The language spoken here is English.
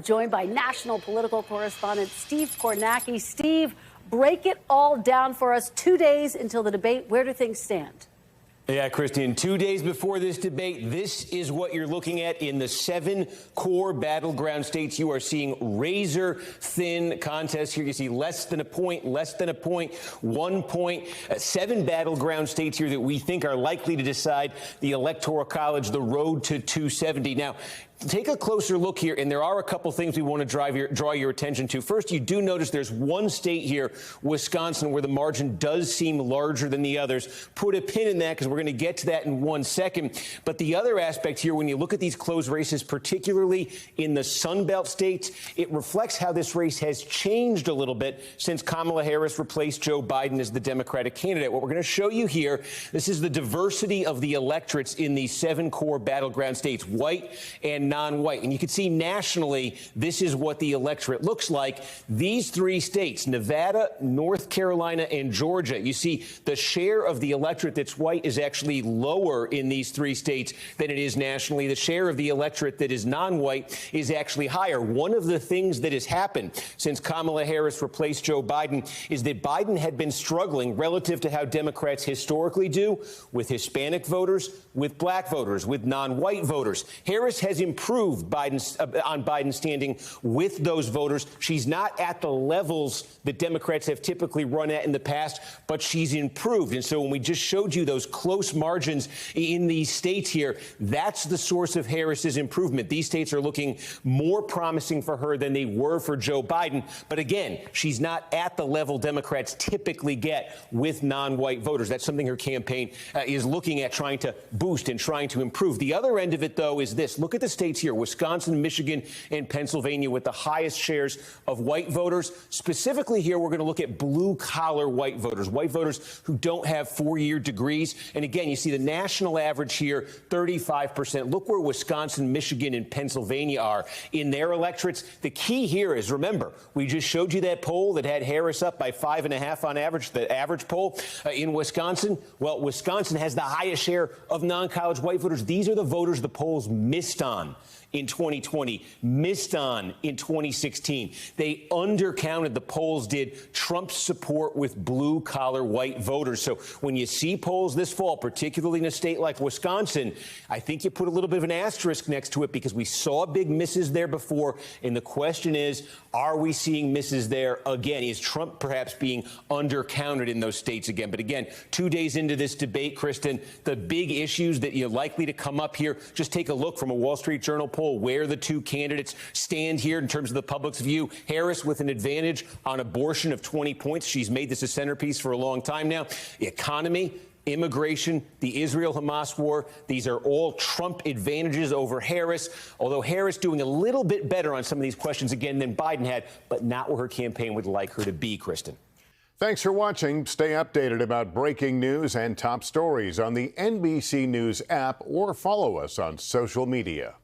Joined by national political correspondent Steve Kornacki. Steve, break it all down for us. 2 days until the debate. Where do things stand? Yeah, Christian, 2 days before this debate, this is what you're looking at in the 7 core battleground states. You are seeing razor-thin contests here. You see less than a point, 1 point. 7 battleground states here that we think are likely to decide the Electoral College, the road to 270. Now, take a closer look here, and there are a couple things we want to draw your attention to. First, you do notice there's one state here, Wisconsin, where the margin does seem larger than the others. Put a pin in that because we're going to get to that in 1 second. But the other aspect here, when you look at these close races, particularly in the Sun Belt states, it reflects how this race has changed a little bit since Kamala Harris replaced Joe Biden as the Democratic candidate. What we're going to show you here, this is the diversity of the electorates in these 7 core battleground states, white and non-white. And you can see nationally, this is what the electorate looks like. These 3 states, Nevada, North Carolina, and Georgia, you see the share of the electorate that's white is actually lower in these 3 states than it is nationally. The share of the electorate that is non-white is actually higher. One of the things that has happened since Kamala Harris replaced Joe Biden is that Biden had been struggling relative to how Democrats historically do with Hispanic voters, with black voters, with non-white voters. Harris has improved on Biden's standing with those voters. She's not at the levels that Democrats have typically run at in the past, but she's improved. And so when we just showed you those close margins in these states here, that's the source of Harris's improvement. These states are looking more promising for her than they were for Joe Biden. But again, she's not at the level Democrats typically get with non-white voters. That's something her campaign is looking at, trying to boost and trying to improve. The other end of it, though, is this. Look at the states here, Wisconsin, Michigan, and Pennsylvania, with the highest shares of white voters. Specifically here, we're going to look at blue-collar white voters who don't have 4-year degrees. And again, you see the national average here, 35%. Look where Wisconsin, Michigan, and Pennsylvania are in their electorates. The key here is, remember, we just showed you that poll that had Harris up by 5.5 on average, the average poll in Wisconsin. Well, Wisconsin has the highest share of non-college white voters. These are the voters the polls missed on in 2020, missed on in 2016. They undercounted, the polls did, Trump's support with blue-collar white voters. So when you see polls this fall, particularly in a state like Wisconsin, I think you put a little bit of an asterisk next to it because we saw big misses there before. And the question is, are we seeing misses there again? Is Trump perhaps being undercounted in those states again? But again, 2 days into this debate, Kristen, the big issues that you're likely to come up here, just take a look from a Wall Street Journal poll where the 2 candidates stand here in terms of the public's view. Harris with an advantage on abortion of 20 points. She's made this a centerpiece for a long time now. The economy, immigration, the Israel-Hamas war, these are all Trump advantages over Harris, although Harris doing a little bit better on some of these questions again than Biden had, but not where her campaign would like her to be, Kristen. Thanks for watching. Stay updated about breaking news and top stories on the NBC News app or follow us on social media.